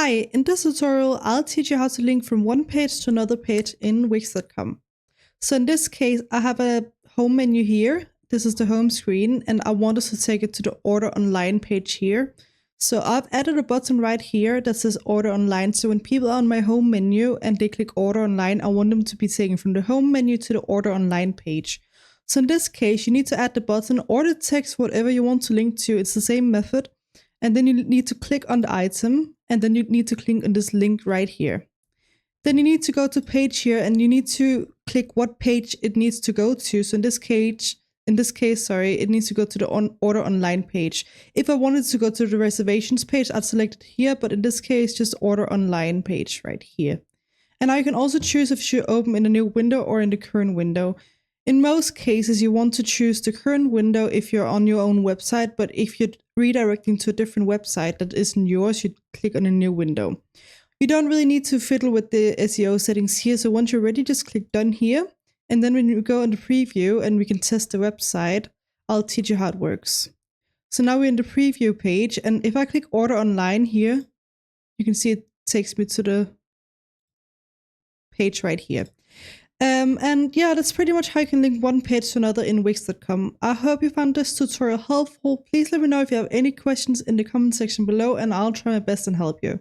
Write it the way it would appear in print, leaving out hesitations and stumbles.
Hi, in this tutorial, I'll teach you how to link from one page to another page in Wix.com. So in this case, I have a home menu here. This is the home screen, and I want us to take it to the Order Online page here. So I've added a button right here that says Order Online. So when people are on my home menu and they click Order Online, I want them to be taken from the home menu to the Order Online page. So in this case, you need to add the button or the text, whatever you want to link to. It's the same method. And then you need to click on the item, and then you need to click on this link right here. Then you need to go to page here, and you need to click what page it needs to go to. So in this case, it needs to go to the Order Online page. If I wanted to go to the reservations page, I'd select it here, but in this case, just Order Online page right here. And now you can also choose if you open in a new window or in the current window. In most cases, you want to choose the current window if you're on your own website, but if you're redirecting to a different website that isn't yours, you click on a new window. You don't really need to fiddle with the SEO settings here, so once you're ready, just click done here. And then when you go into preview and we can test the website, I'll teach you how it works. So now we're in the preview page, and if I click Order Online here, you can see it takes me to the page right here. And yeah, that's pretty much how you can link one page to another in Wix.com. I hope you found this tutorial helpful. Please let me know if you have any questions in the comment section below, and I'll try my best and help you.